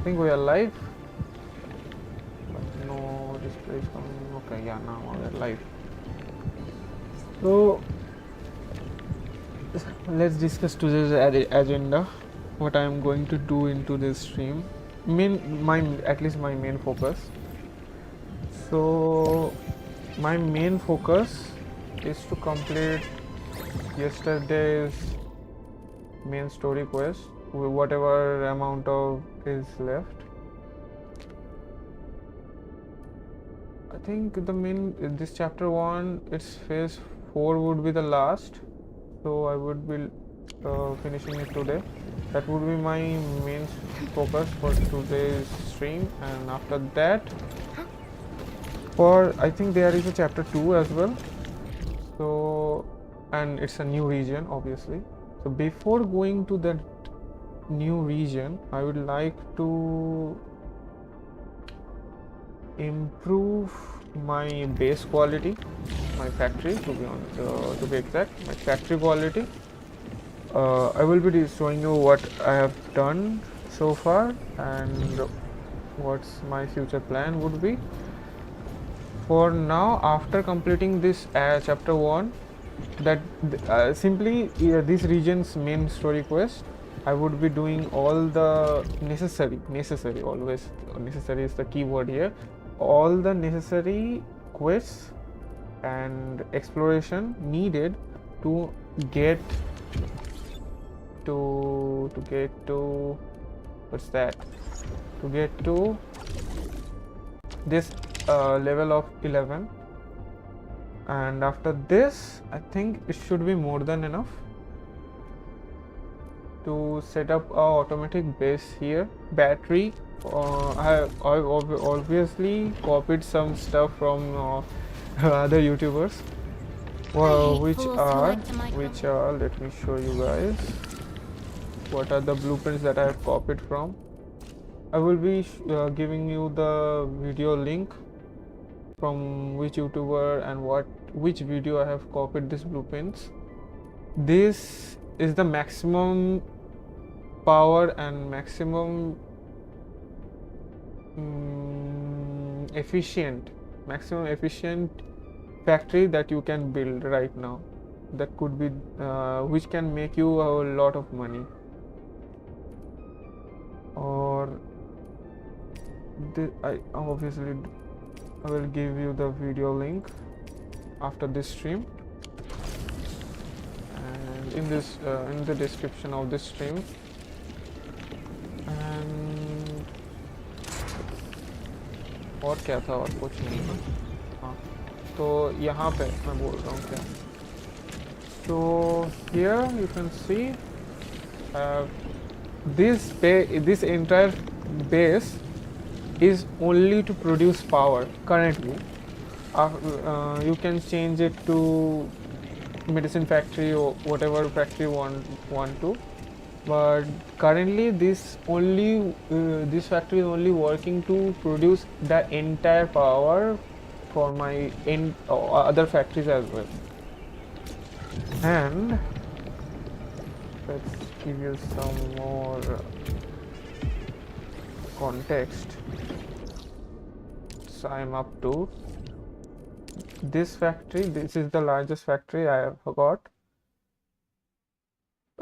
I think we are live, but no display is coming. Okay, yeah, now we are live. So let's discuss today's agenda. What I am going to do into this stream. At least my main focus. So my main focus is to complete yesterday's main story quest with whatever amount of is left. I think this chapter 1, its phase 4 would be the last, so I would be finishing it today. That would be my main focus for today's stream, and after that, I think there is a chapter 2 as well, so, and it's a new region obviously. So before going to that new region, I would like to improve my base quality, my factory, to be exact, my factory quality. I will be showing you what I have done so far and what's my future plan would be. For now, after completing this chapter 1, that simply this region's main story quest, I would be doing all the necessary, always necessary is the key word here, all the necessary quests and exploration needed to get to what's that, to get to this level of 11, and after this I think it should be more than enough to set up a automatic base here. Battery, I obviously copied some stuff from other YouTubers, which are let me show you guys what are the blueprints that I have copied from. I will be giving you the video link from which YouTuber and which video I have copied these blueprints. This is the maximum power and maximum efficient factory that you can build right now, that could be which can make you a lot of money. Or I will give you the video link after this stream, and in the description of this stream. And और क्या था, और कुछ नहीं था. हाँ, तो यहाँ पे मैं बोल रहा हूँ क्या. So here you can see this entire base is only to produce power currently. You can change it to medicine factory or whatever factory you want to, but currently this factory is only working to produce the entire power for my other factories as well. And let's give you some more context. So I'm up to this factory. This is the largest factory I have got.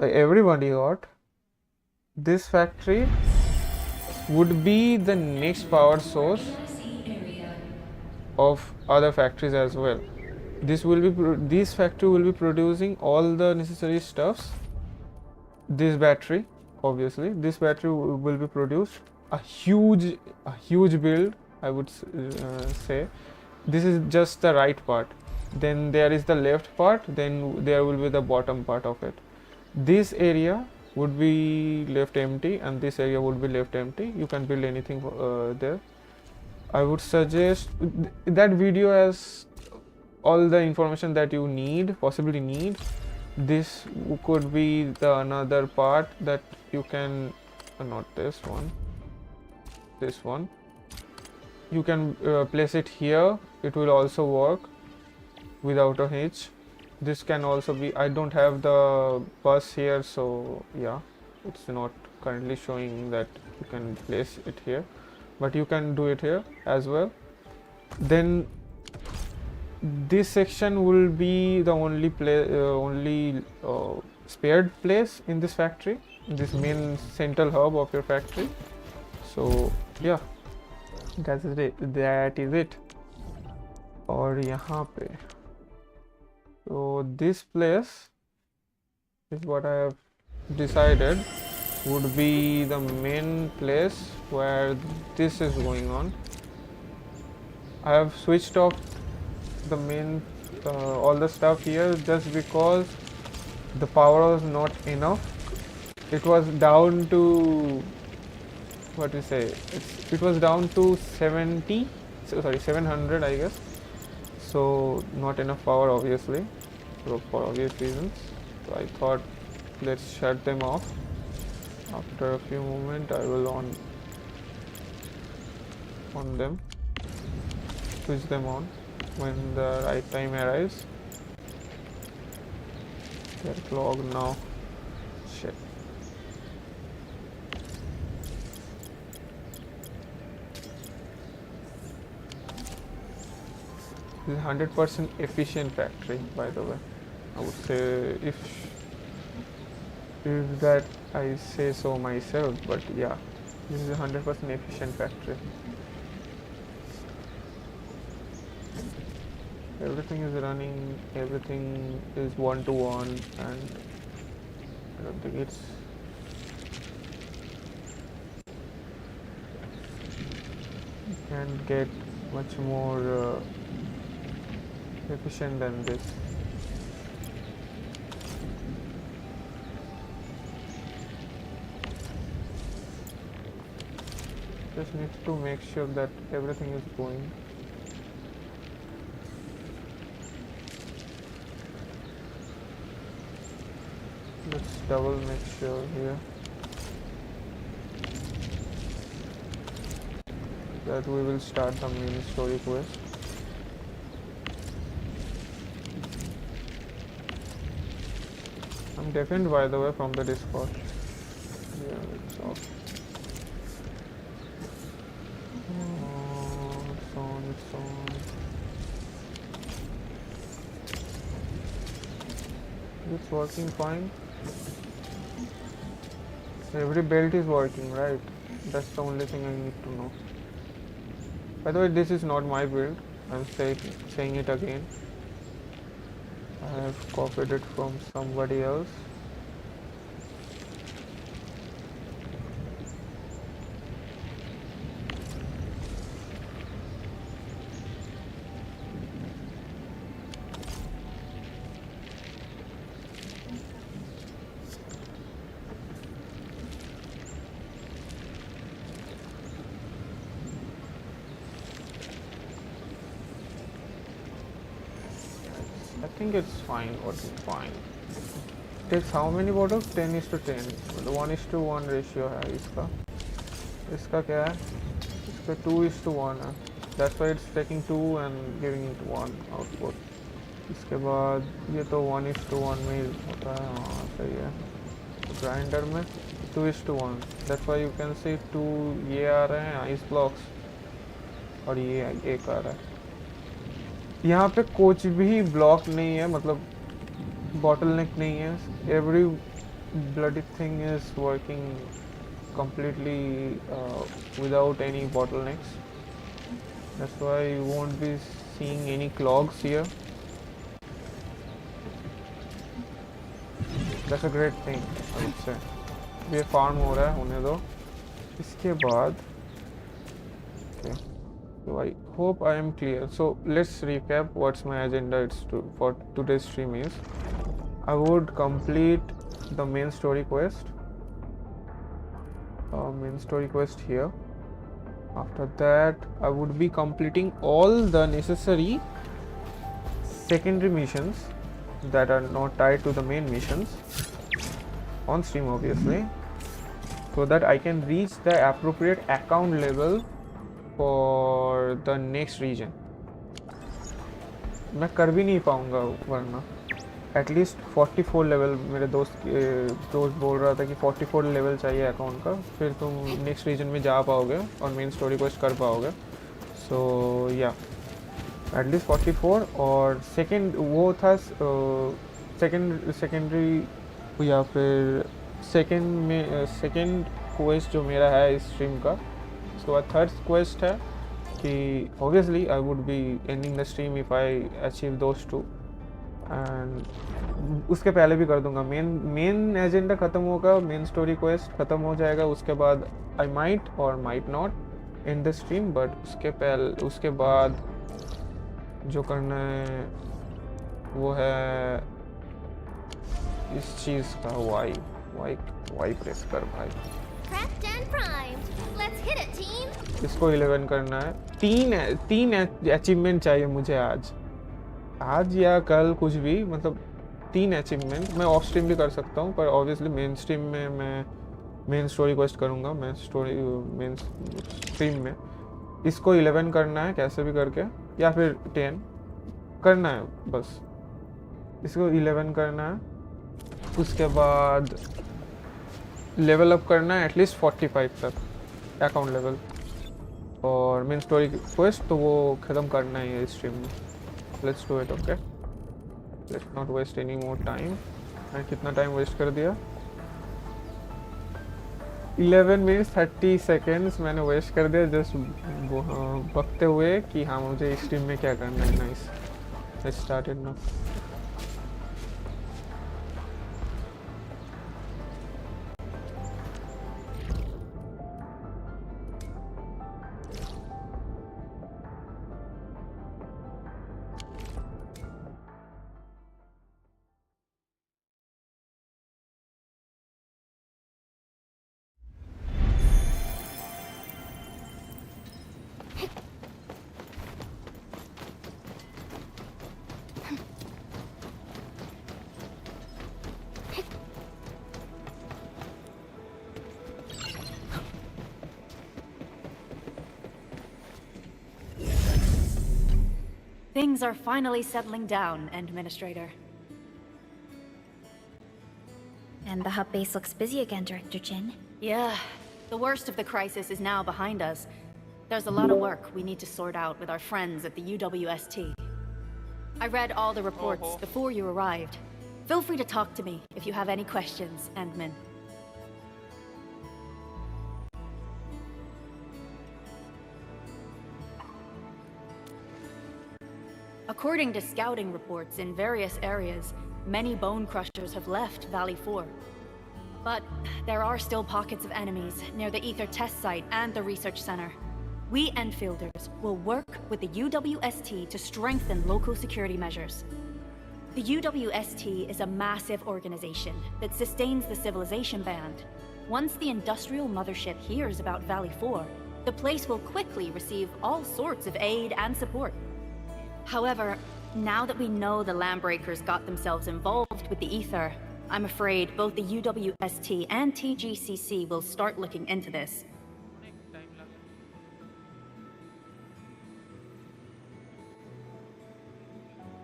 Everybody got. This factory would be the next power source of other factories as well. This factory will be producing all the necessary stuffs. This battery, obviously, this battery will be produced a huge build, I would say. This is just the right part, then there is the left part, then there will be the bottom part of it. This area would be left empty and this area would be left empty. You can build anything there. I would suggest that video has all the information that you possibly need. This could be the another part that you can, not this one, you can place it here. It will also work without a hitch. This can also be, I don't have the bus here, so yeah, it's not currently showing that you can place it here, but you can do it here as well. Then this section will be the only spared place in this factory, this main central hub of your factory. So yeah, that is it. और यहाँ पे, so this place is what I have decided would be the main place where this is going on. I have switched off the main all the stuff here just because the power was not enough. It was down to, what we say, it was down to 700 I guess, so not enough power obviously, so for obvious reasons. So I thought let's shut them off. After a few moments I will on them, switch them on when the right time arrives. They're clogged now. Shit. This is 100% efficient factory, by the way. I would say, if that I say so myself, but yeah, this is a 100% efficient factory. Everything is running, everything is one-to-one, and I don't think it's you can't get much more efficient than this. Just need to make sure that everything is going. Let's double make sure here that we will start the main story quest. I'm deafened, by the way, from the Discord. Yeah, it's off. It's on, it's on. It's working fine. Every belt is working, right? That's the only thing I need to know. By the way, this is not my build. I'm saying it again. I have copied it from somebody else. I think it's fine, working fine. Takes how many bottles? 10:10. The 1:1 ratio है इसका. इसका क्या है? इसका 2:1 है. That's why it's taking 2 and giving it 1 output. इसके बाद ये तो 1:1 में ही होता है. हाँ सही है. ग्राइंडर में 2:1. That's why you can see 2 ये आ रहे हैं ice blocks और ये एक आ रहा है. यहाँ पे कुछ भी ब्लॉक नहीं है, मतलब bottleneck नहीं है. Every bloody thing is working completely without any bottlenecks. That's why you won't be seeing any clogs here. That's a great thing, I would say. ये फार्म हो रहा है, होने दो. इसके बाद okay. So I hope I am clear. So let's recap what's my agenda for today's stream is. I would complete the main story quest. Main story quest here. After that, I would be completing all the necessary secondary missions that are not tied to the main missions on stream, obviously, so that I can reach the appropriate account level for the next region. मैं कर भी नहीं पाऊंगा वरना. At least 44 level, मेरे दोस्त बोल रहा था कि 44 लेवल चाहिए अकाउंट का, फिर तुम नेक्स्ट रीजन में जा पाओगे और मेन स्टोरी क्वेस्ट कर पाओगे. सो या एटलीस्ट 44. और सेकंड वो था सेकेंडरी या फिर सेकंड क्वेस्ट जो मेरा है इस स्ट्रीम का. उसके बाद थर्ड क्वेस्ट है कि obviously I would be ending the stream if I achieve those two, and उसके पहले भी कर दूंगा. मेन एजेंडा ख़त्म होगा, मेन स्टोरी क्वेस्ट ख़त्म हो जाएगा, उसके बाद आई माइट और might not in the stream. But उसके बाद जो करना है वो है इस चीज़ का वाई प्रेस कर भाई. इसको 11 करना है. तीन अचीवमेंट चाहिए मुझे आज या कल, कुछ भी, मतलब 3 अचीवमेंट. मैं ऑफ स्ट्रीम भी कर सकता हूँ, पर ऑब्वियसली मेन स्ट्रीम में मैं मेन स्टोरी क्वेस्ट करूँगा. मेन स्ट्रीम में इसको 11 करना है कैसे भी करके, या फिर 10 करना है बस. इसको 11 करना है. उसके बाद लेवल अप करना है एटलीस्ट 45 तक अकाउंट लेवल, और मेन स्टोरी क्वेस्ट तो वो ख़त्म करना ही है इस स्ट्रीम में. Let's do it. Okay, let's not waste any more time. मैं कितना टाइम वेस्ट कर दिया? 11 मिनट्स 30 सेकेंड्स मैंने वेस्ट कर दिया जस्ट बकते हुए कि हाँ मुझे इस स्ट्रीम में क्या करना है. Nice, let's start it now. Things are finally settling down, Administrator. And the hub base looks busy again, Director Jin. Yeah, the worst of the crisis is now behind us. There's a lot of work we need to sort out with our friends at the UWST. I read all the reports before you arrived. Feel free to talk to me if you have any questions, Endman. According to scouting reports in various areas, many bone crushers have left Valley 4. But there are still pockets of enemies near the Ether test site and the research center. We Enfielders will work with the UWST to strengthen local security measures. The UWST is a massive organization that sustains the Civilization Band. Once the industrial mothership hears about Valley 4, the place will quickly receive all sorts of aid and support. However, now that we know the Landbreakers got themselves involved with the Ether, I'm afraid both the UWST and TGCC will start looking into this.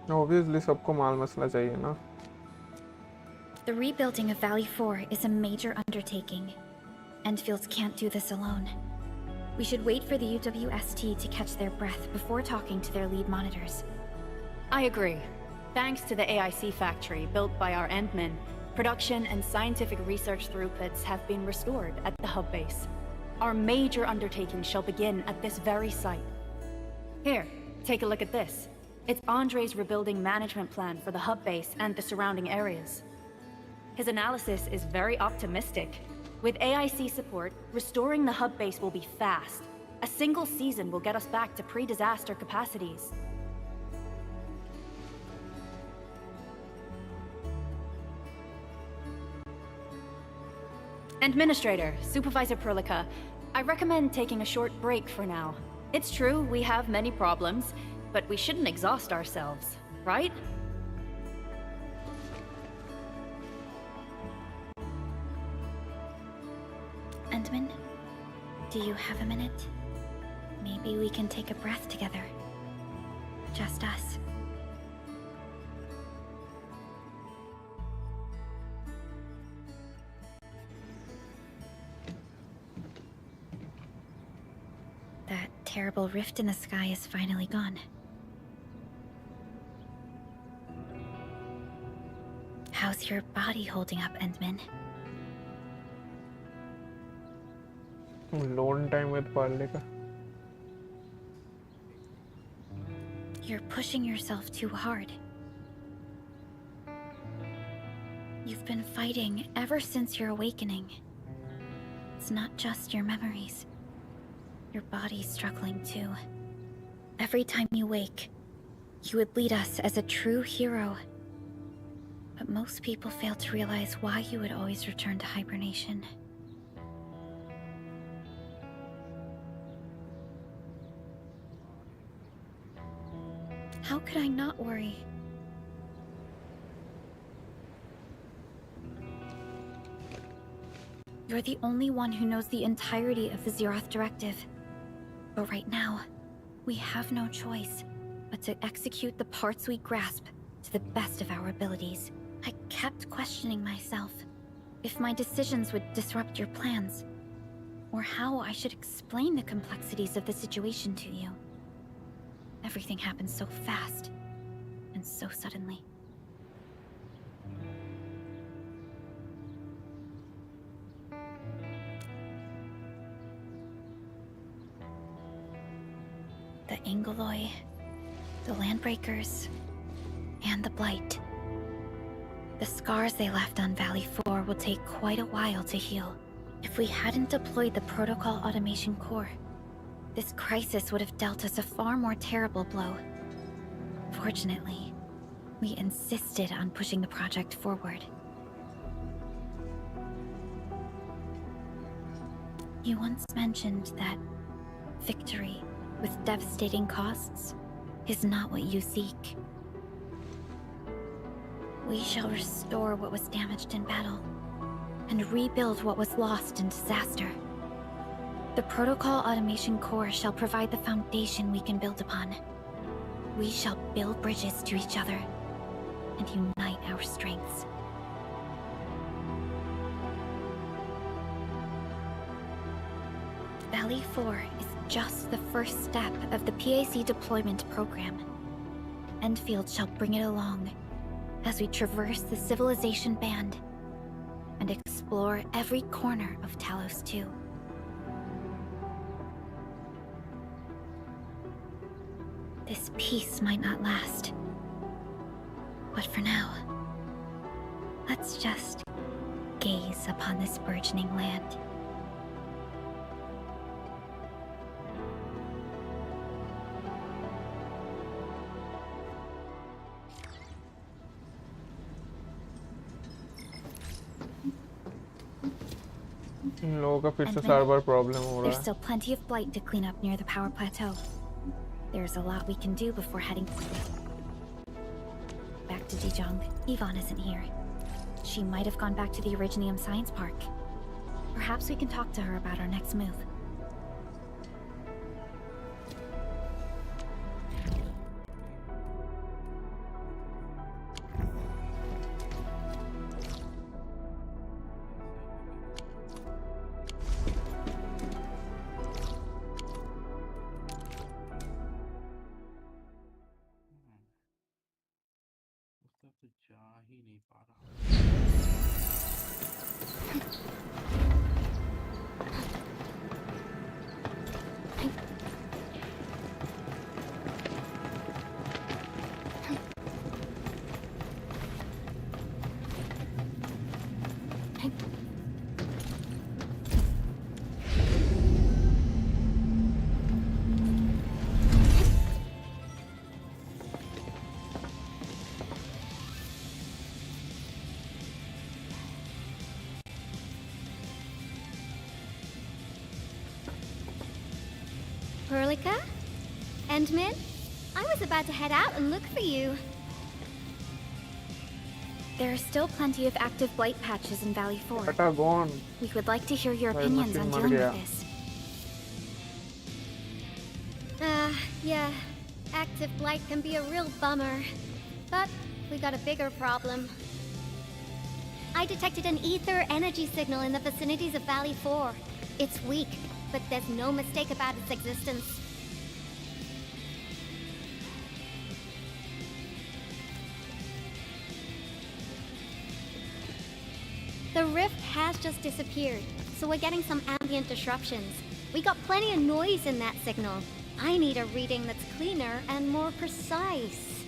Obviously, सबको माल मसला चाहिए ना. The rebuilding of Valley 4 is a major undertaking. Endfields can't do this alone. We should wait for the UWST to catch their breath before talking to their lead monitors. I agree. Thanks to the AIC factory built by our Endmen, production and scientific research throughputs have been restored at the hub base. Our major undertaking shall begin at this very site. Here, take a look at this. It's Andre's rebuilding management plan for the hub base and the surrounding areas. His analysis is very optimistic. With AIC support, restoring the hub base will be fast. A single season will get us back to pre-disaster capacities. Administrator, Supervisor Perlica, I recommend taking a short break for now. It's true, we have many problems, but we shouldn't exhaust ourselves, right? Endman, do you have a minute? Maybe we can take a breath together. Just us. terrible rift in the sky is finally gone. How's your body holding up, Endman? Alone time with Parleka. You're pushing yourself too hard. You've been fighting ever since your awakening. It's not just your memories. Your body's struggling too. Every time you wake, you would lead us as a true hero. But most people fail to realize why you would always return to hibernation. How could I not worry? You're the only one who knows the entirety of the Zeroth Directive. But right now, we have no choice but to execute the parts we grasp to the best of our abilities. I kept questioning myself if my decisions would disrupt your plans, or how I should explain the complexities of the situation to you. Everything happened so fast, and so suddenly. The Angeloi, the Landbreakers, and the Blight. The scars they left on Valley 4 will take quite a while to heal. If we hadn't deployed the Protocol Automation Core, this crisis would have dealt us a far more terrible blow. Fortunately, we insisted on pushing the project forward. You once mentioned that victory with devastating costs is not what you seek. We shall restore what was damaged in battle, and rebuild what was lost in disaster. The Protocol Automation Core shall provide the foundation we can build upon. We shall build bridges to each other, and unite our strengths. Valley 4 is just the first step of the PAC deployment program. Endfield shall bring it along as we traverse the Civilization Band and explore every corner of Talos 2. This peace might not last, but for now, let's just gaze upon this burgeoning land. इन लोगों का फिर से And server problem हो रहा There's है. still plenty of blight to clean up near the power plateau. There's a lot we can do before heading back to DoING. Yvonne isn't here. She might have gone back to the Originium Science Park. Perhaps we can talk to her about our next move. उसका तो जा ही नहीं पा रहा. Perlica? Endman? I was about to head out and look for you. There are still plenty of active blight patches in Valley 4. Data gone. We would like to hear your My opinions on machine dealing mar with gaya. this. Yeah. Active blight can be a real bummer. But we got a bigger problem. I detected an ether energy signal in the vicinities of Valley 4. It's weak, but there's no mistake about its existence. rift has just disappeared, so we're getting some ambient disruptions. We got plenty of noise in that signal. I need a reading that's cleaner and more precise.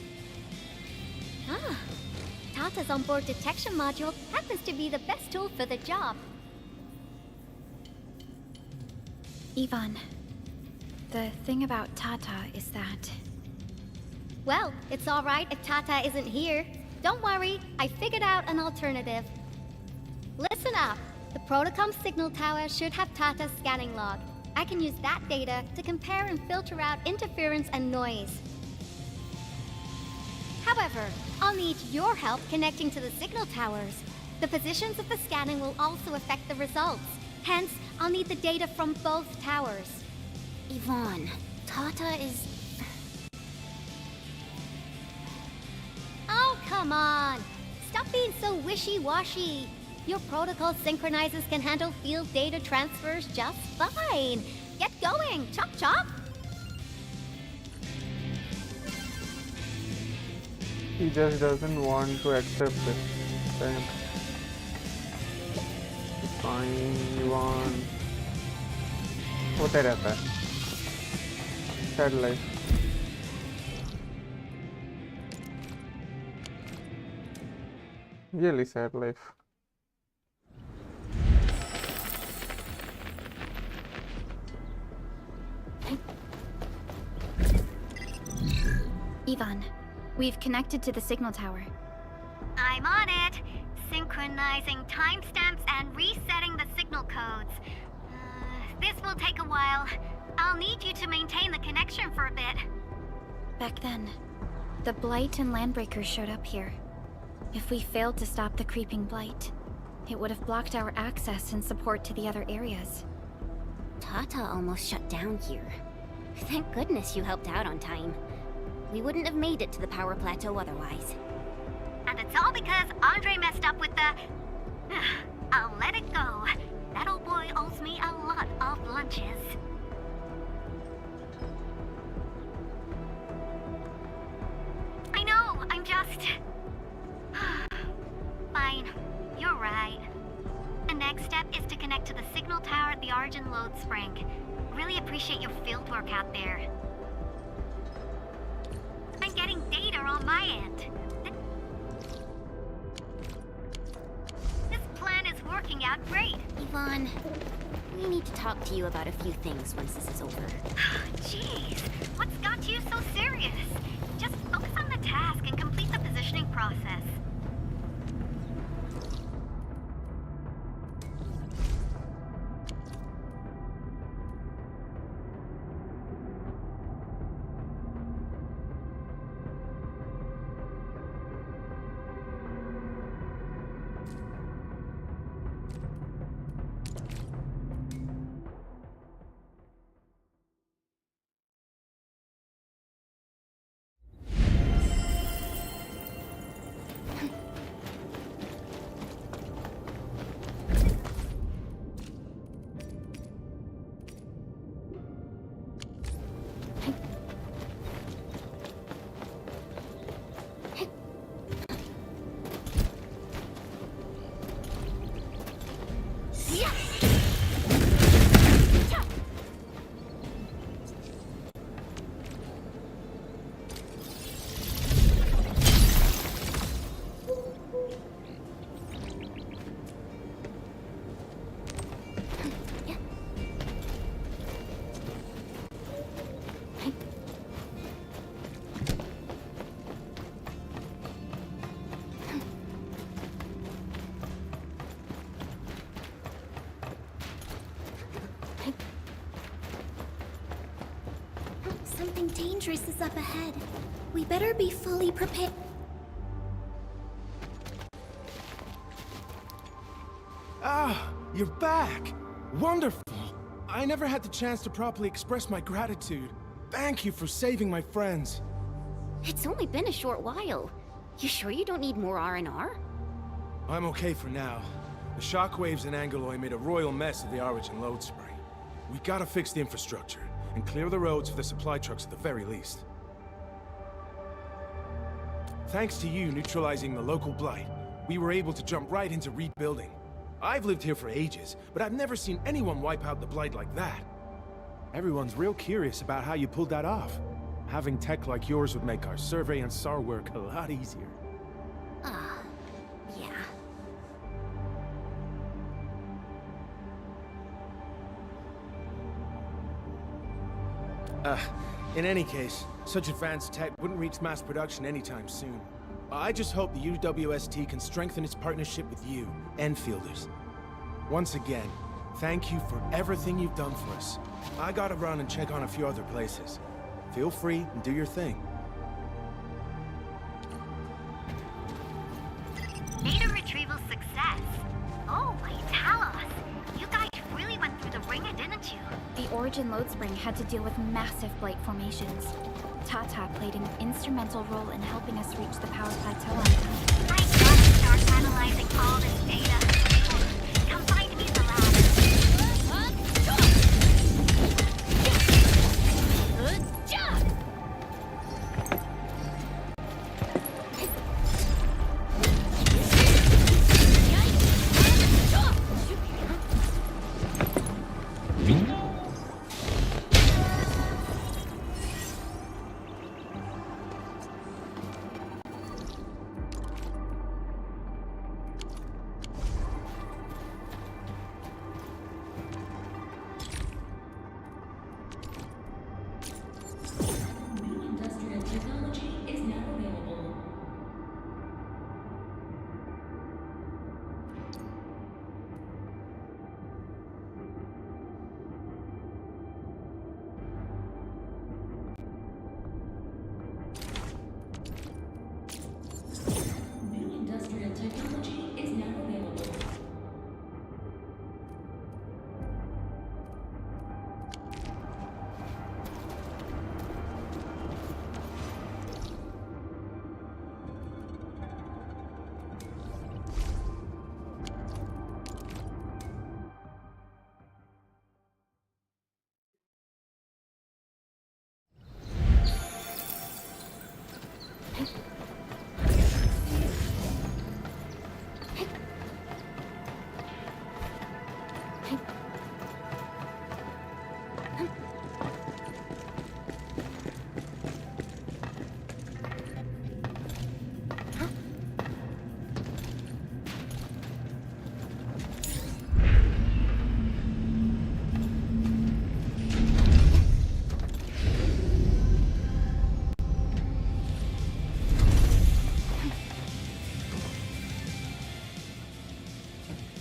Ah, Tata's onboard detection module happens to be the best tool for the job. Ivan, the thing about Tata is that... Well, it's alright if Tata isn't here. Don't worry, I figured out an alternative. Listen up. The Protocom signal tower should have Tata's scanning log. I can use that data to compare and filter out interference and noise. However, I'll need your help connecting to the signal towers. The positions of the scanning will also affect the results. Hence, I'll need the data from both towers. Yvonne, Tata is... Oh, come on! Stop being so wishy-washy. Your protocol synchronizers can handle field data transfers just fine. Get going, chop chop! He just doesn't want to accept it. Damn. Fine, Ivan. होता रहता है. Sad life. Really sad life. Ivan, we've connected to the signal tower. I'm on it. Synchronizing timestamps and resetting the signal codes. This will take a while. I'll need you to maintain the connection for a bit. Back then, the Blight and Landbreakers showed up here. If we failed to stop the creeping Blight, it would have blocked our access and support to the other areas. Tata almost shut down here. Thank goodness you helped out on time. We wouldn't have made it to the power plateau otherwise. And it's all because Andre messed up with the... I'll let it go. That old boy owes me a lot of lunches. I know, I'm just... Fine, you're right. The next step is to connect to the signal tower at the Argent Load Spring. Really appreciate your field work out there. I'm getting data on my end. This plan is working out great. Yvonne, we need to talk to you about a few things once this is over. Jeez, what's got you so serious? Just focus on the task and complete the positioning process. Something dangerous is up ahead. We better be fully prepared. Ah, you're back! Wonderful! I never had the chance to properly express my gratitude. Thank you for saving my friends. It's only been a short while. You sure you don't need more R&R? I'm okay for now. The shockwaves in Angeloy made a royal mess of the Origin load spring. We gotta fix the infrastructure, and clear the roads for the supply trucks at the very least. Thanks to you neutralizing the local blight, we were able to jump right into rebuilding. I've lived here for ages, but I've never seen anyone wipe out the Blight like that. Everyone's real curious about how you pulled that off. Having tech like yours would make our survey and SAR work a lot easier. Yeah. In any case, such advanced tech wouldn't reach mass production anytime soon. I just hope the UWST can strengthen its partnership with you, Enfielders. Once again, thank you for everything you've done for us. I gotta run and check on a few other places. Feel free and do your thing. Data retrieval success. Oh my Talos! You guys really went through the ringer, didn't you? The Origin load spring had to deal with massive blight formations. Tata played an instrumental role in helping us reach the power plateau on time. I gotta start analyzing all this data. Come find me in the lab. Good job!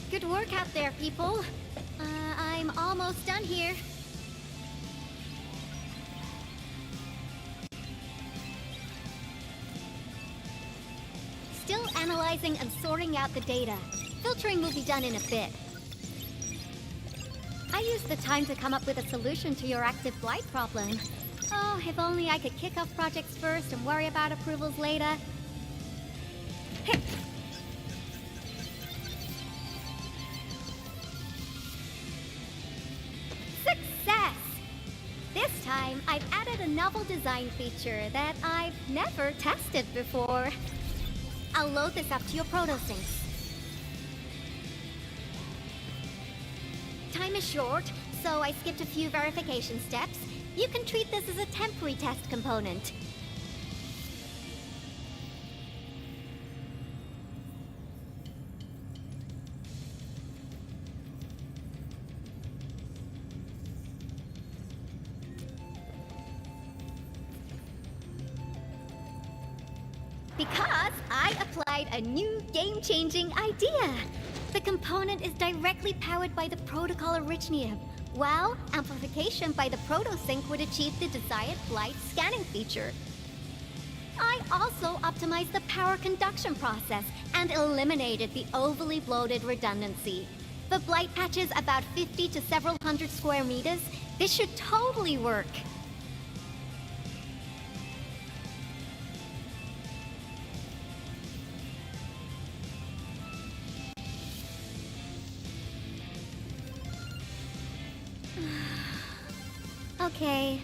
Good work out there, people. I'm almost done here. Still analyzing and sorting out the data. Filtering will be done in a bit. I used the time to come up with a solution to your active blight problem. Oh, if only I could kick off projects first and worry about approvals later. Success! This time, I've added a novel design feature that I've never tested before. I'll load this up to your protosyncs. Time is short, so I skipped a few verification steps. You can treat this as a temporary test component. Because I applied a new game-changing idea. The component is directly powered by the protocol Originium, while amplification by the protosync would achieve the desired blight scanning feature. I also optimized the power conduction process and eliminated the overly bloated redundancy. For blight patches about 50 to several hundred square meters, this should totally work. Okay,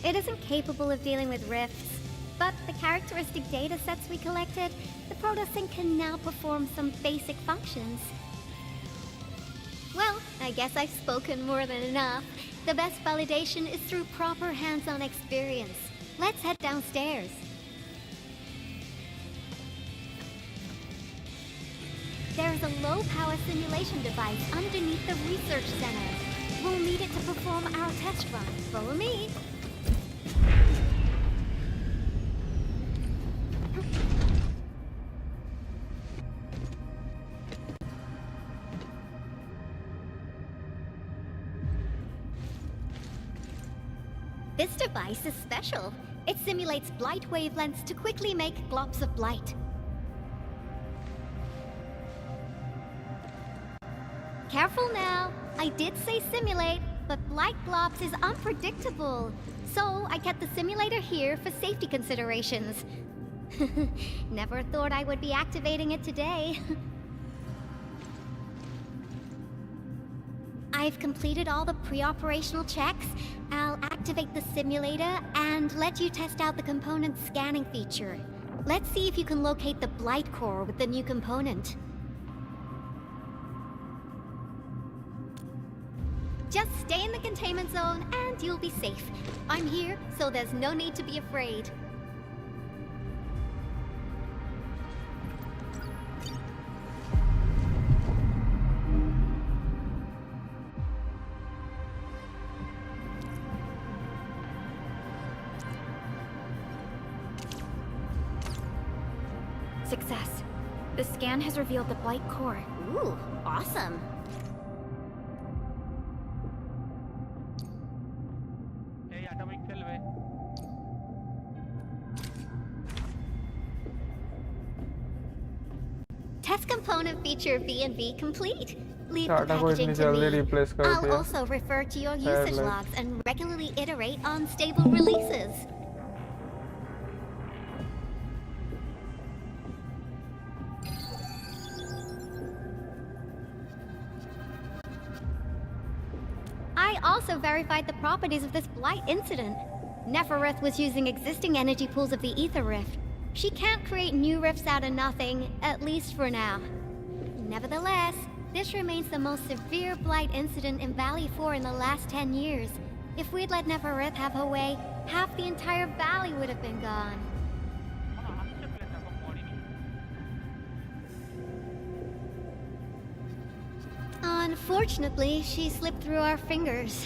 it isn't capable of dealing with rifts, but the characteristic data sets we collected, the protosync can now perform some basic functions. I guess I've spoken more than enough. The best validation is through proper hands-on experience. Let's head downstairs. There's a low-power simulation device underneath the research center. We'll need it to perform our test run. Follow me. This device is special. It simulates blight wavelengths to quickly make globs of blight. Careful now. I did say simulate, but blight globs is unpredictable. So I kept the simulator here for safety considerations. Never thought I would be activating it today. I've completed all the pre-operational checks. I'll activate the simulator and let you test out the component scanning feature. Let's see if you can locate the blight core with the new component. Just stay in the containment zone and you'll be safe. I'm here, so there's no need to be afraid. Success. The scan has revealed the blight core. Ooh, awesome. Hey, atomic cell way. Test component feature V&V complete. Leave the Tata को packaging इतनी to जल्दी me. replace कर I'll दिया. also refer to your Fair usage life. logs and regularly iterate on stable releases. I also verified the properties of this blight incident. Nefereth was using existing energy pools of the Ether Rift. She can't create new rifts out of nothing, at least for now. Nevertheless, this remains the most severe blight incident in Valley 4 in the last 10 years. If we'd let Nefereth have her way, half the entire valley would have been gone. Unfortunately, she slipped through our fingers.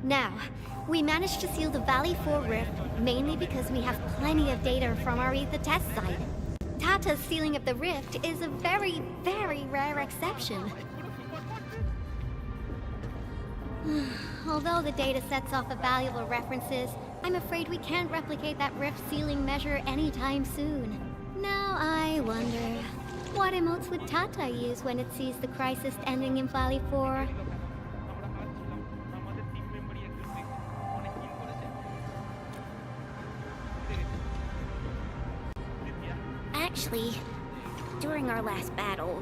Now, we managed to seal the Valley 4 rift, mainly because we have plenty of data from our Ether test site. Tata's sealing of the rift is a very, very rare exception. Although the data sets offer valuable references, I'm afraid we can't replicate that rift sealing measure anytime soon. Now I wonder, what emotes would Tata use when it sees the crisis ending in Valley 4? Actually, during our last battle,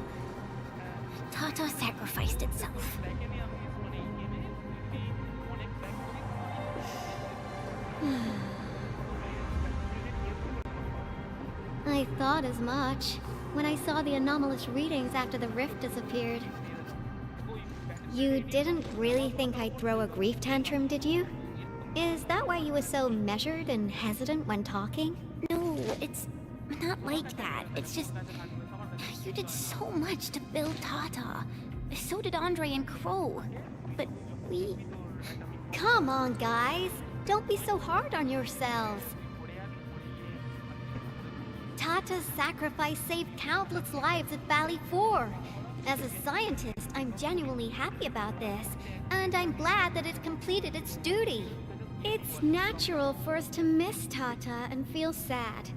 Tata sacrificed itself. I thought as much when I saw the anomalous readings after the rift disappeared. You didn't really think I'd throw a grief tantrum, did you? Is that why you were so measured and hesitant when talking? No, it's not like that. It's just... You did so much to build Tata. So did Andre and Crow. But we... Come on, guys. Don't be so hard on yourselves. Tata's sacrifice saved countless lives at Valley 4. As a scientist, I'm genuinely happy about this, and I'm glad that it completed its duty. It's natural for us to miss Tata and feel sad.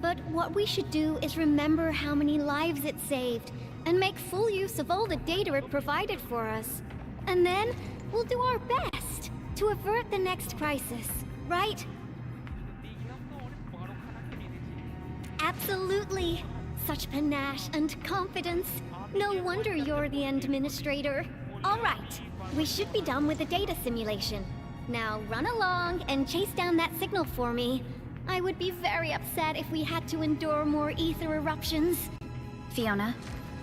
But what we should do is remember how many lives it saved, and make full use of all the data it provided for us. And then, we'll do our best to avert the next crisis, right? Absolutely. Such panache and confidence. No wonder you're the administrator. All right, we should be done with the data simulation. Now run along and chase down that signal for me. I would be very upset if we had to endure more ether eruptions. Fiona,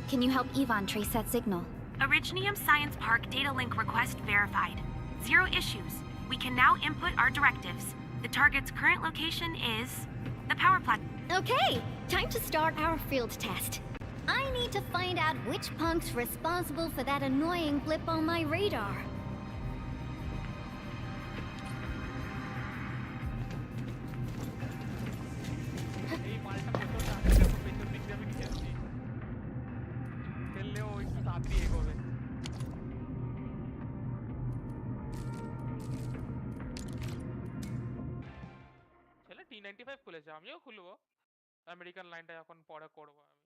can you help Yvonne trace that signal? Originium Science Park data link request verified. 0 issues. We can now input our directives. The target's current location is the power plant. Okay, time to start our field test. I need to find out which punk's responsible for that annoying blip on my radar. এই মালটা কোথাও যাচ্ছে দেখো পেছন দিক দিয়ে আমি নিচে আসছি খেললেও একটু তাড়াতাড়ি এগোবে ছেলে T95 খুলেছে আমিও খুলবো আমেরিকান লাইনটা এখন পরে করবো আমি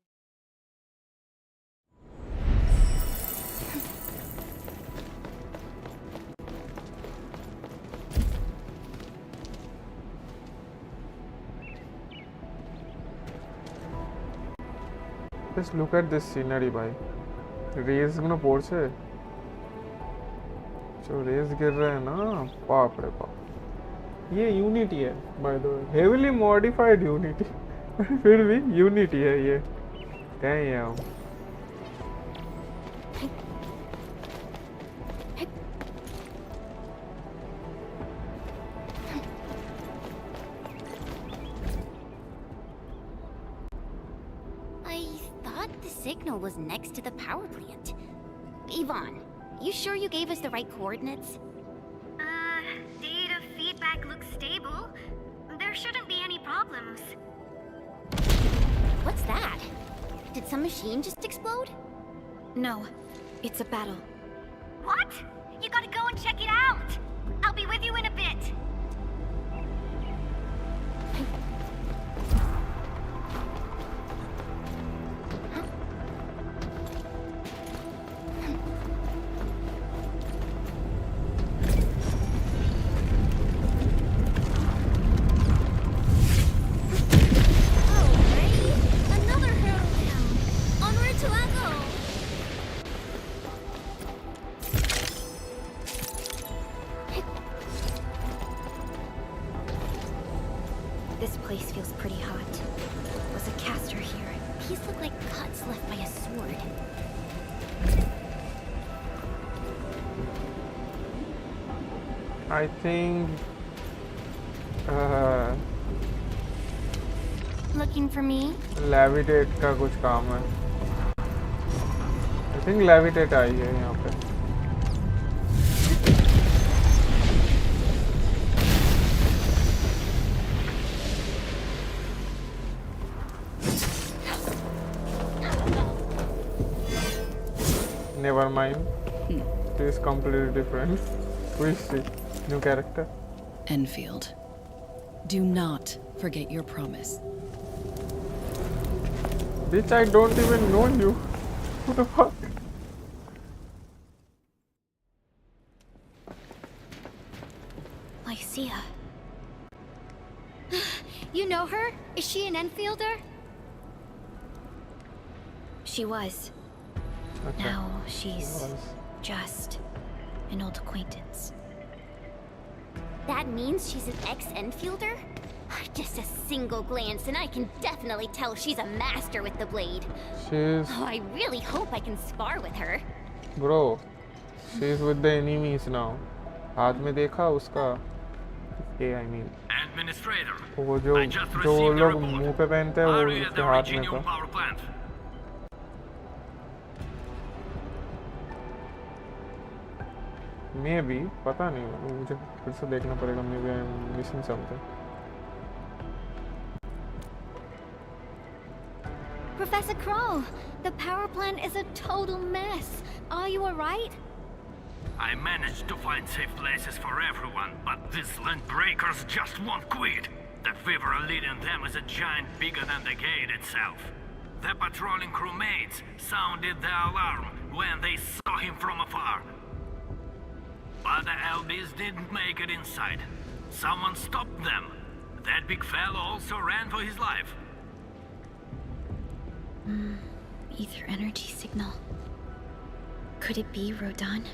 Just look at this scenery, bhai. Rays gonna porche. जो रेस गिर रहे हैं ना बाप रे बाप ये यूनिटी है by the way heavily modified unity फिर भी यूनिटी है ये dam I thought the signal was next to the power plant. Yvonne, you sure you gave us the right coordinates? Data feedback looks stable. There shouldn't be any problems. What's that? Did some machine just explode? No, it's a battle. What? You gotta go and check it out! I'll be with you in a bit. This place feels pretty hot. Was a caster here? These look like cuts left by a sword. I think Looking for me? Levitate का कुछ काम है I think levitate आई है यहाँ पे Never mind. It is completely different. Who is she? New character. Enfield. Do not forget your promise. Bitch, I don't even know you. Who the fuck? Lycia. You know her? Is she an Enfielder? She was. Okay. Now she's just an old acquaintance. That means she's an ex-Enfielder? Just a single glance and I can definitely tell she's a master with the blade. She's... Oh, I really hope I can spar with her. Bro, she's with the enemies now. हाथ में देखा उसका ये I mean Administrator, वो जो I just जो वो received a लोग report. मुंह पे पहनते हैं वो Are you at उसके the हाथ में Originium था power plant? मे बी पता नहीं मुझे फिर से देखना पड़ेगा maybe I am missing something Professor Kroll, the power plant is a total mess. Are you alright? I managed to find safe places for everyone, but these land breakers just won't quit. The fever leading them is a giant bigger than the gate itself. The patrolling crewmates sounded the alarm when they saw him from afar. But the LBs didn't make it inside. Someone stopped them. That big fellow also ran for his life. Ether energy signal. Could it be Rodan?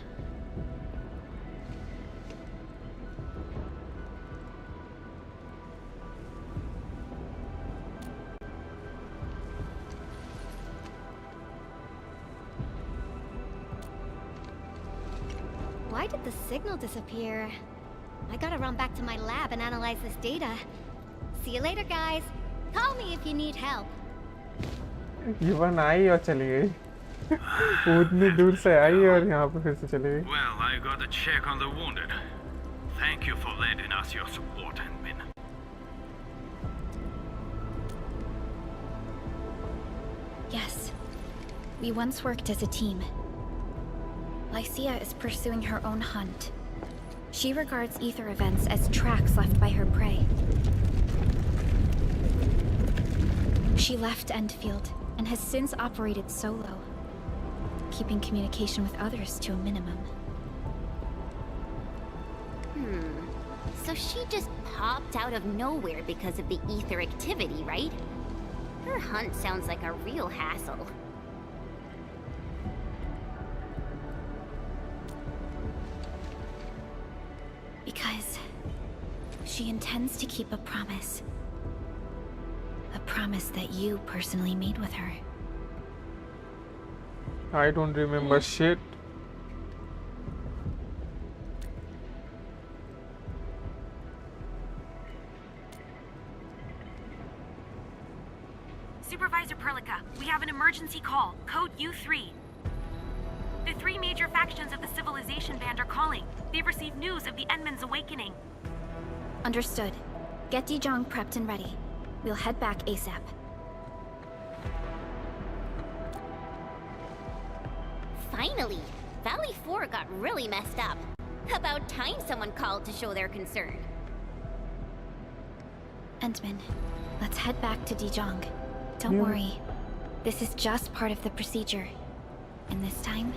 did the signal disappear? I gotta run back to my lab and analyze this data. See you later, guys. Call me if you need help. युवन आई और चली गई उतनी दूर से आई और यहाँ पे फिर से चली गई. Well, I got a check on the wounded. Thank you for lending us your support, Enmin. Yes. We once worked as a team. Lycia is pursuing her own hunt. She regards ether events as tracks left by her prey. She left Endfield and has since operated solo, keeping communication with others to a minimum. So she just popped out of nowhere because of the ether activity, right? Her hunt sounds like a real hassle. Because she intends to keep a promise. A promise that you personally made with her. I don't remember shit. Supervisor Perlica, we have an emergency call. Code U3. The three major factions of the Civilization Band are calling. They've received news of the Enmin's awakening. Understood. Get DoING prepped and ready. We'll head back ASAP. Finally! Valley 4 got really messed up. About time someone called to show their concern. Endman, let's head back to DoING. Don't worry. This is just part of the procedure. And this time,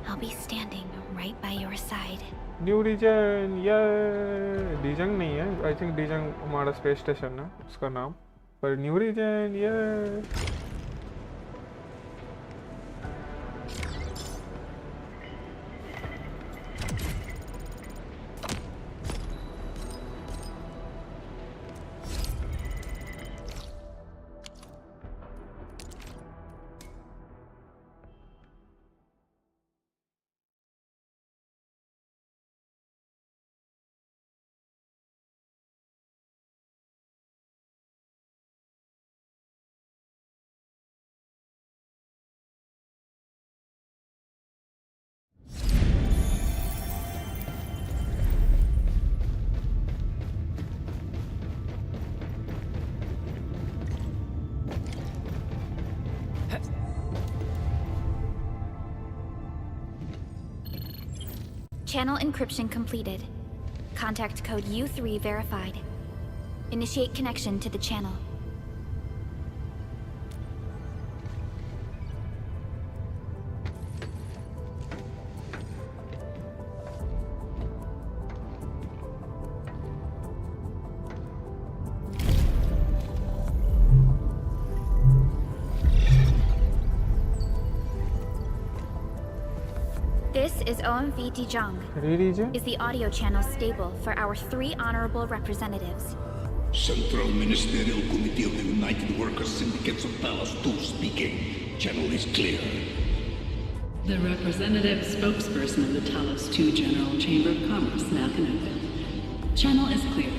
I'll be standing right by your side. New region, yeah. DoING नहीं है. I think DoING हमारा space station है उसका नाम. पर new region, yeah. Channel encryption completed. Contact code U3 verified. Initiate connection to the channel. This is OMV DoING. Is the audio channel stable for our 3 honorable representatives? Central Ministerial Committee of the United Workers Syndicates of Talos 2 speaking. Channel is clear. The representative spokesperson of the Talos 2 General Chamber of Commerce now connected. Channel is clear.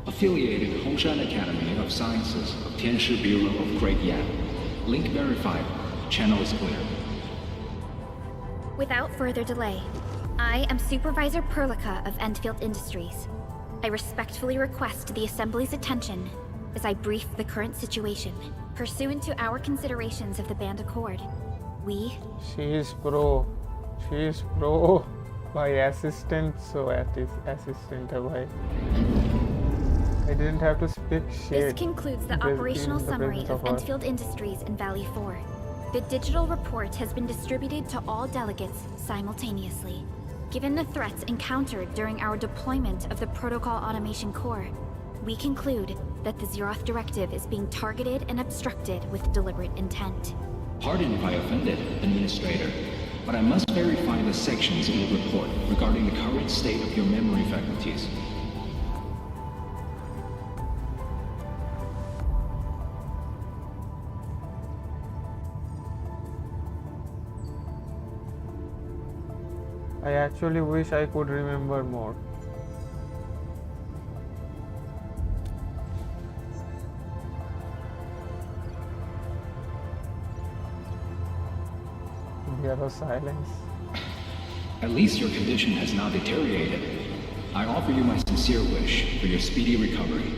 Affiliated Hongshan Academy of Sciences of Tianshi Bureau of Great Yan. Link verified. Channel is clear. Without further delay, I am Supervisor Perlica of Endfield Industries. I respectfully request the Assembly's attention as I brief the current situation. Pursuant to our considerations of the Band Accord, we... She is pro. By assistant, so assistant hai. I didn't have to speak shit. This concludes the operational summary of Endfield Industries in Valley 4. The digital report has been distributed to all delegates simultaneously. Given the threats encountered during our deployment of the Protocol Automation Core, we conclude that the Zeroth Directive is being targeted and obstructed with deliberate intent. Pardon if I offended, Administrator, but I must verify the sections in the report regarding the current state of your memory faculties. I actually wish I could remember more. There was silence. At least your condition has not deteriorated. I offer you my sincere wish for your speedy recovery.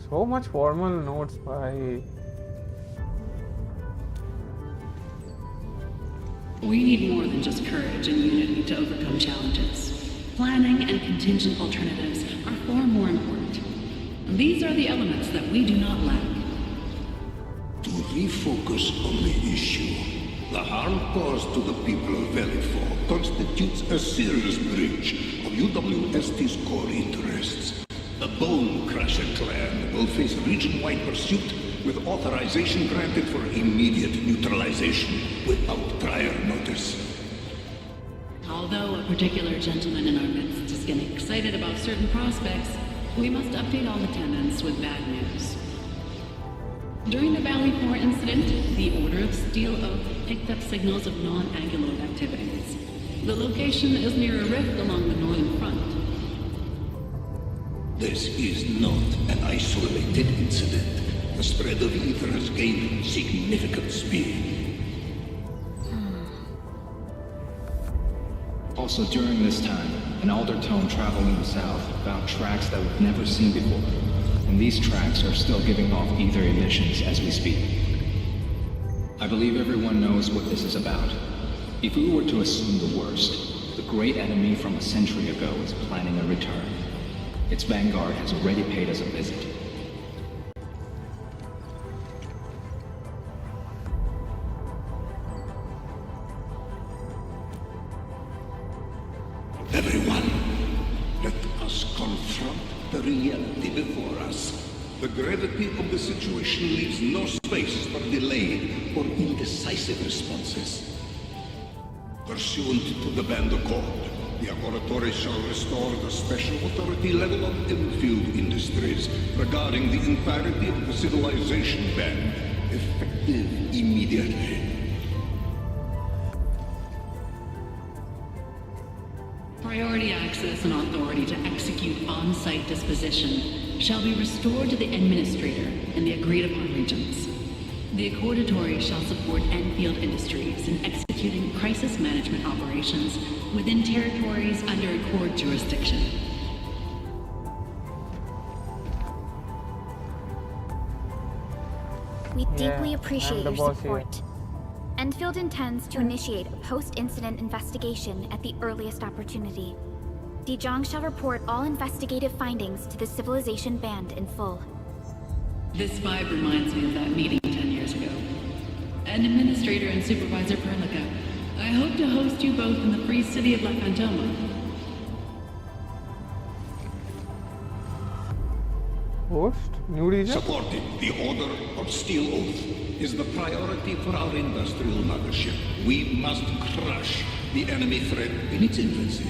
So much formal notes by... We need more than just courage and unity to overcome challenges. Planning and contingent alternatives are far more important. These are the elements that we do not lack. To refocus on the issue, the harm caused to the people of Valley 4 constitutes a serious breach of UWST's core interests. The Bone Crusher clan will face region-wide pursuit with authorization granted for immediate neutralization without prior notice. Although a particular gentleman in our midst is getting excited about certain prospects, we must update all attendants with bad news. During the Valley 4 incident, the Order of Steel Oath picked up signals of non-Anguloid activities. The location is near a rift along the northern front. This is not an isolated incident. The spread of ether has gained significant speed. Also during this time, an Aldertone traveling south found tracks that we've never seen before. And these tracks are still giving off ether emissions as we speak. I believe everyone knows what this is about. If we were to assume the worst, the great enemy from a century ago is planning a return. Its vanguard has already paid us a visit. Everyone, let us confront the reality before us. The gravity of the situation leaves no space for delay or indecisive responses. Pursuant to the Band Accord, the Laboratory shall restore the special authority level of Enfield Industries regarding the entirety of the civilization band, effective immediately. Priority access and authority to execute on-site disposition shall be restored to the Administrator in the agreed-upon regions. The Accordatory shall support Enfield Industries in executing crisis management operations within territories under Accord jurisdiction. We deeply I'm appreciate the your boss here. support. Enfield intends to initiate a post-incident investigation at the earliest opportunity. DoING shall report all investigative findings to the Civilization Band in full. This vibe reminds me of that meeting 10 years ago. And Administrator and Supervisor Perlica, I hope to host you both in the free city of La Fantoma. Host? New region? Supporting the Order of Steel Oath is the priority for our industrial mothership. We must crush the enemy threat in its infancy.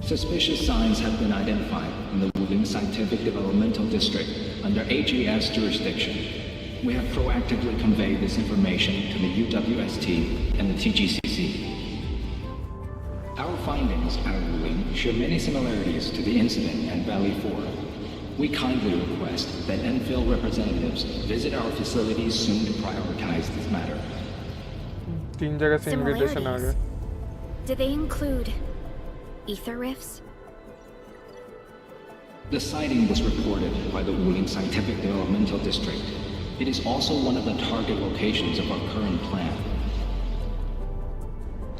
Suspicious signs have been identified in the Wuling Scientific Developmental District under HES jurisdiction. We have proactively conveyed this information to the UWST and the TGCC. Our findings out of Wuling share many similarities to the incident at Valley 4. We kindly request that Enfield representatives visit our facilities soon to prioritize this matter. तीन जगह से invitation आ गया. Do they include ether rifts? The sighting was reported by the Wuling Scientific Developmental District. It is also one of the target locations of our current plan.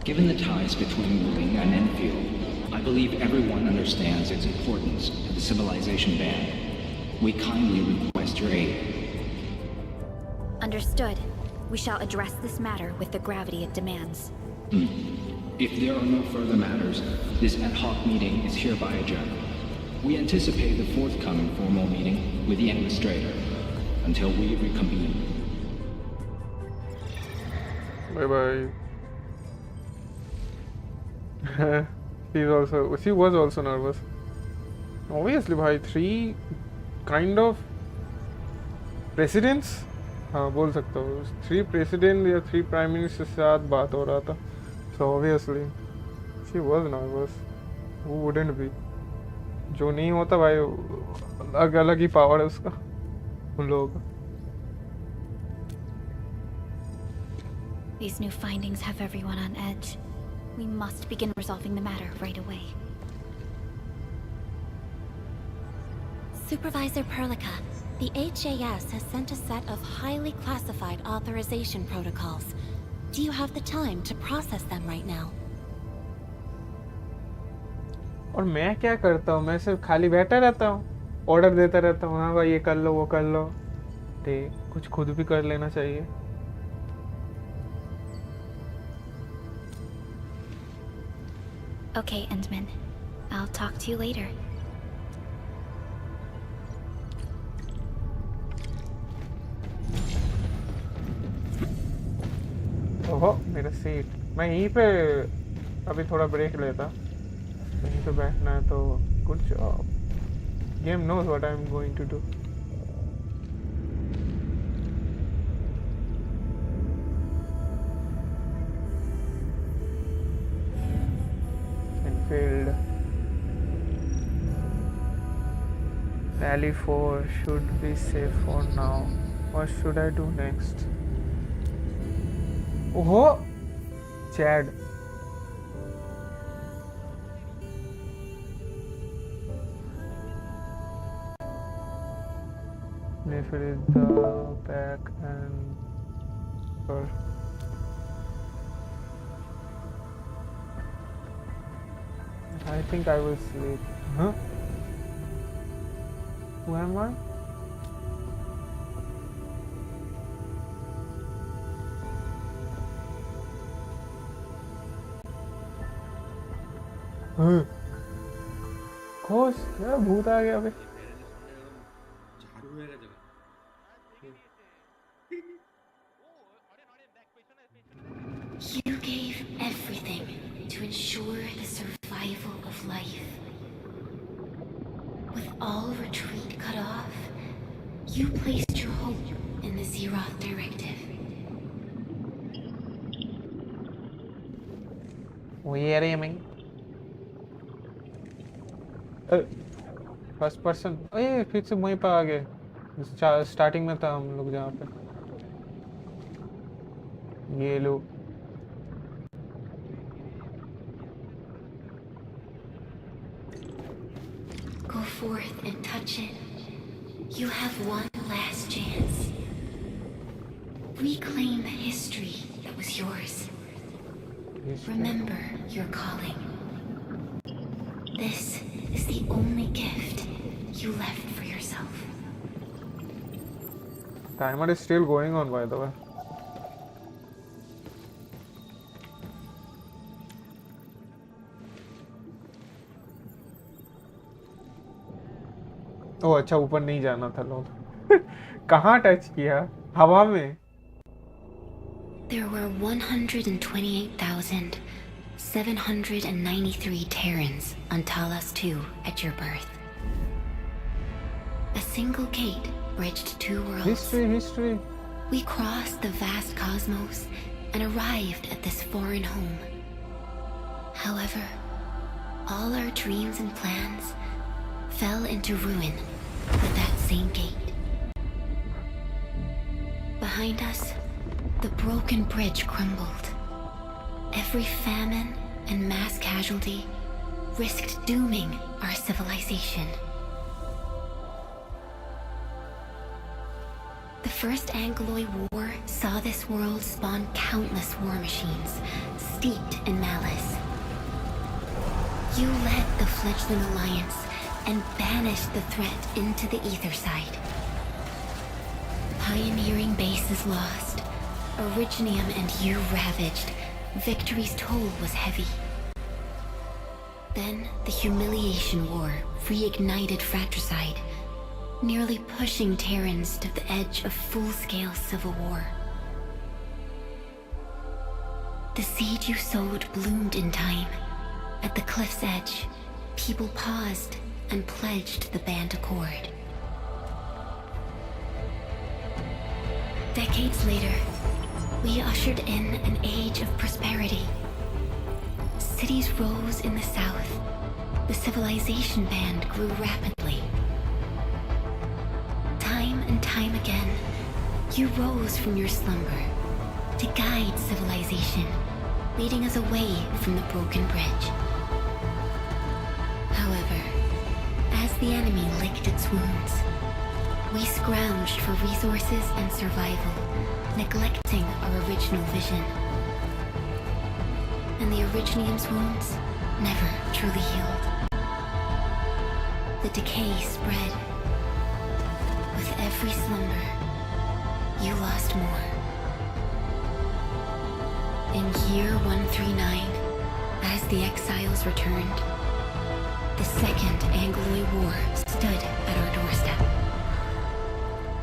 Given the ties between Wuling and Enfield, I believe everyone understands its importance to the Civilization Band. We kindly request your aid. Understood. We shall address this matter with the gravity it demands. If there are no further matters, this ad hoc meeting is hereby adjourned. We anticipate the forthcoming formal meeting with the Administrator until we reconvene. Bye bye. She was also nervous. Obviously, bhai, 3 kind of presidents, हाँ बोल सकता हूँ 3 president या 3 prime minister से साथ बात हो रहा था So obviously, she was nervous. Who wouldn't be? जो नहीं होता भाई, अलग अलग ही पावर है उसका, उन लोगों का. These new findings have everyone on edge. We must begin resolving the matter right away. Supervisor Perlica, the HAS has sent a set of highly classified authorization protocols. Do you have the time to process them right now? और मैं क्या करता हूँ? मैं सिर्फ खाली बैठा रहता हूँ, ऑर्डर देता रहता हूँ. हाँ भाई ये कर लो, वो कर लो. कुछ खुद भी कर लेना चाहिए. Okay, Endman. I'll talk to you later. ओहो, मेरा सीट. मैं यहीं पे अभी थोड़ा ब्रेक लेता. यहीं पे बैठना है तो good job. Game knows what I am going to do. Enfield. Rally 4 should be safe for now. What should I do next? Oh, Chad. If it is the back and or I think I will sleep. Huh? Who am I? खोश यार, भूत आ गया अभी. You gave everything to ensure the survival of life. With all retreat cut off, you placed your hope in the Zeroth Directive. Where am I? First person. अरे फिर से वहीं पर आ गए. स्टार्टिंग में था हम लोग जहाँ पे. ये लो. Go forth and touch it. You have one last chance. Reclaim the history that was yours. Remember your calling. This is the only gift you left for yourself. Timer is still going on, by the way. ओह अच्छा, ऊपर नहीं जाना था लोग. कहाँ touch किया? हवा में. There were 128,793 Terrans on Talos 2 at your birth. A single gate bridged two worlds. History. We crossed the vast cosmos and arrived at this foreign home. However, all our dreams and plans fell into ruin with that same gate. Behind us, the broken bridge crumbled. Every famine and mass casualty risked dooming our civilization. The First Angloid War saw this world spawn countless war machines, steeped in malice. You led the fledgling alliance and banished the threat into the ether side. Pioneering bases lost, Originium and you ravaged. Victory's toll was heavy. Then the Humiliation War reignited fratricide, nearly pushing Terrans to the edge of full-scale civil war. The seed you sowed bloomed in time. At the cliff's edge, people paused and pledged the Band Accord. Decades later, we ushered in an age of prosperity. cities rose in the south, the civilization band grew rapidly. Time and time again, you rose from your slumber to guide civilization, leading us away from the broken bridge. However, as the enemy licked its wounds, we scrounged for resources and survival, neglecting our original vision. And the Originium's wounds never truly healed. The decay spread. With every slumber, you lost more. In year 139, as the exiles returned, the Second Angloid War stood at our doorstep.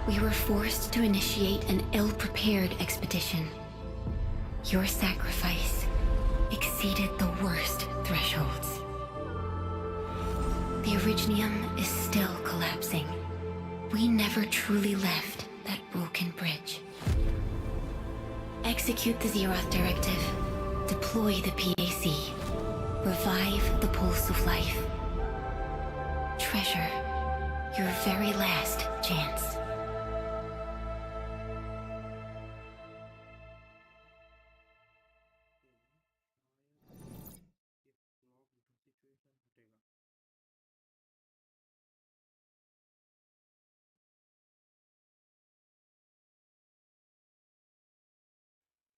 We were forced to initiate an ill-prepared expedition. Your sacrifice exceeded the worst thresholds. The Originium is still collapsing. We never truly left that broken bridge. Execute the Zeroth Directive. Deploy the PAC. Revive the Pulse of Life. Treasure your very last chance.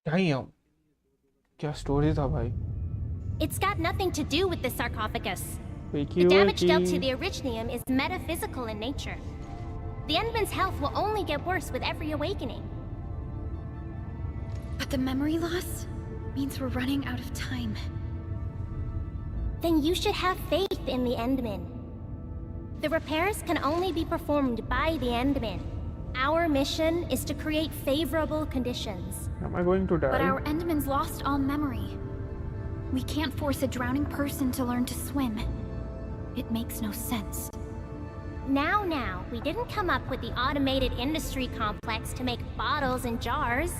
Damn. क्या story था भाई? It's got nothing to do with the sarcophagus. Wakey, The damage dealt wakey. to the Originium is metaphysical in nature. The Endman's health will only get worse with every awakening. But the memory loss means we're running out of time. Then you should have faith in the Endman. The repairs can only be performed by the Endman. Our mission is to create favorable conditions. Am I going to die? But our Endman's lost all memory. We can't force a drowning person to learn to swim. It makes no sense. Now, we didn't come up with the automated industry complex to make bottles and jars.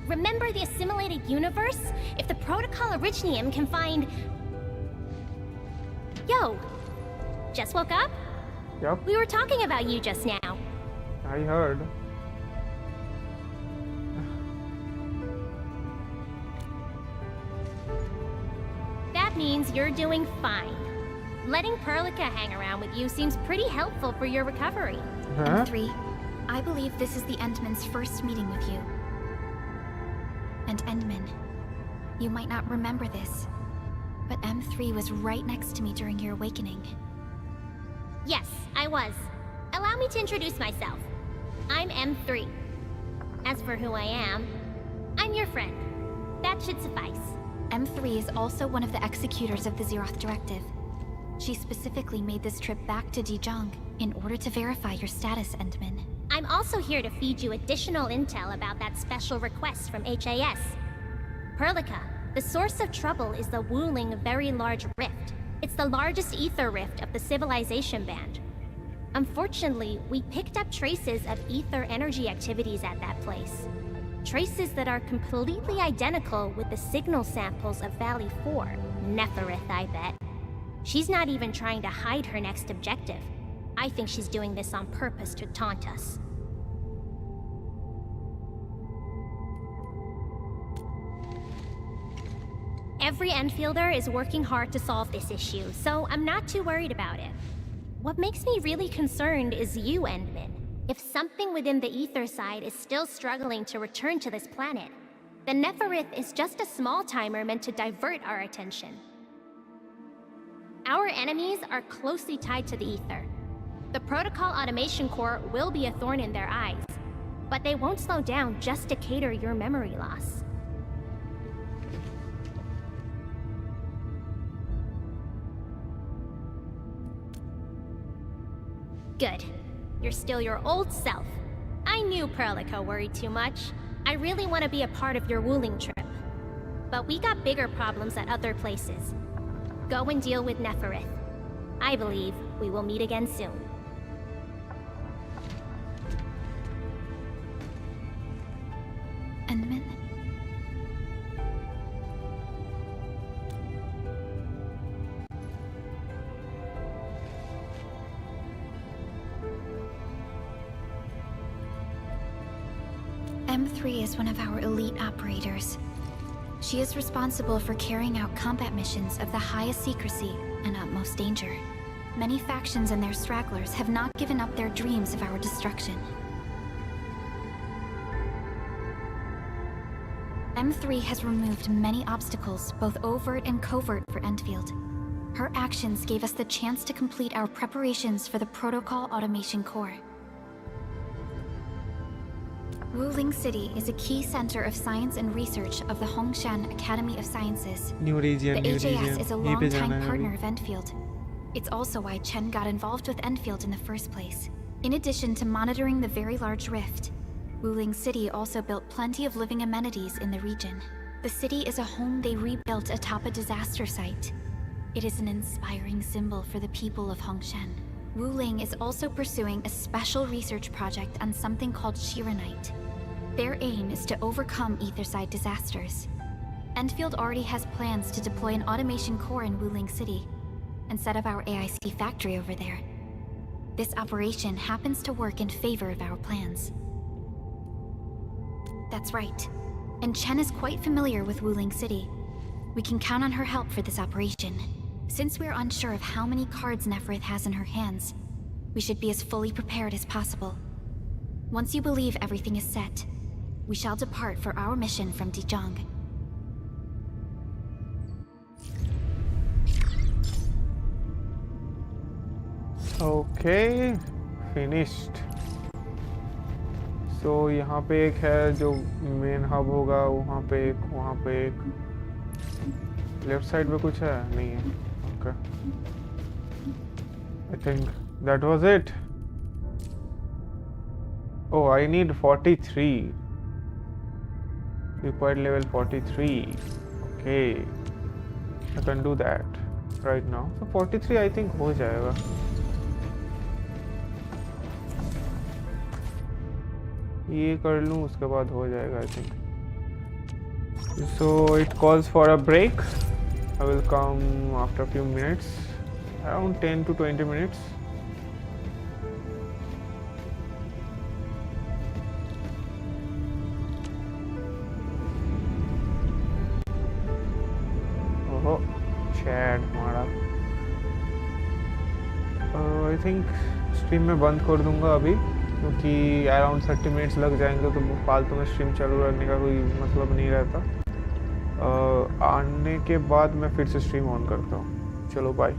Remember the assimilated universe? If the Protocol Originium can find... Yo! Just woke up? Yep. We were talking about you just now. I heard. That means you're doing fine. Letting Perlica hang around with you seems pretty helpful for your recovery. M3, I believe this is the Endman's first meeting with you. And Endman, you might not remember this, but M3 was right next to me during your awakening. Yes, I was. Allow me to introduce myself. I'm M3. As for who I am, I'm your friend. That should suffice. M3 is also one of the executors of the Zeroth Directive. She specifically made this trip back to DoING in order to verify your status, Endman. I'm also here to feed you additional intel about that special request from HAS. Perlica, the source of trouble is the Wuling Very Large Rift. It's the largest ether rift of the civilization band. Unfortunately, we picked up traces of ether energy activities at that place. Traces that are completely identical with the signal samples of Valley 4. Neferith, I bet. She's not even trying to hide her next objective. I think she's doing this on purpose to taunt us. Every Enfielder is working hard to solve this issue, so I'm not too worried about it. What makes me really concerned is you, Endman. If something within the ether side is still struggling to return to this planet, then Neferith is just a small timer meant to divert our attention. Our enemies are closely tied to the ether. The Protocol Automation Core will be a thorn in their eyes, but they won't slow down just to cater your memory loss. Good. You're still your old self. I knew Perlica worried too much. I really want to be a part of your Wuling trip. But we got bigger problems at other places. Go and deal with Neferith. I believe we will meet again soon. Endman? M3 is one of our elite operators. She is responsible for carrying out combat missions of the highest secrecy and utmost danger. Many factions and their stragglers have not given up their dreams of our destruction. M3 has removed many obstacles, both overt and covert, for Endfield. Her actions gave us the chance to complete our preparations for the Protocol Automation Core. Wuling City is a key center of science and research of the Hongshan Academy of Sciences. New region, The new HAS region. is a यहीं पे long-time जाना है partner अभी. of Endfield. It's also why Chen got involved with Endfield in the first place. In addition to monitoring the very large rift, Wuling City also built plenty of living amenities in the region. The city is a home they rebuilt atop a disaster site. It is an inspiring symbol for the people of Hongshan. Wuling is also pursuing a special research project on something called Shiranite. Their aim is to overcome Etherside disasters. Endfield already has plans to deploy an automation core in Wuling City and set up our AIC factory over there. This operation happens to work in favor of our plans. That's right. And Chen is quite familiar with Wuling City. We can count on her help for this operation. Since we're unsure of how many cards Neferith has in her hands, we should be as fully prepared as possible. Once you believe everything is set, we shall depart for our mission from DoING. Okay, finished. So यहाँ पे एक है जो main hub होगा, वहाँ पे एक left side पे कुछ है नहीं है. Okay, I think that was it. Oh, I need 43. Required level 43. Okay, I can do that right now. So 43 I think हो जाएगा. ये कर लूँ उसके बाद हो जाएगा I think. So it calls for a break. I will come after a few minutes, around 10 to 20 minutes. Oh, Chad, मारा. I think stream में बंद कर दूंगा अभी, क्योंकि अराउंड 30 मिनट्स लग जाएंगे तो फालतू में स्ट्रीम चालू रखने का कोई मतलब नहीं रहता. आने के बाद मैं फिर से स्ट्रीम ऑन करता हूँ. चलो बाय.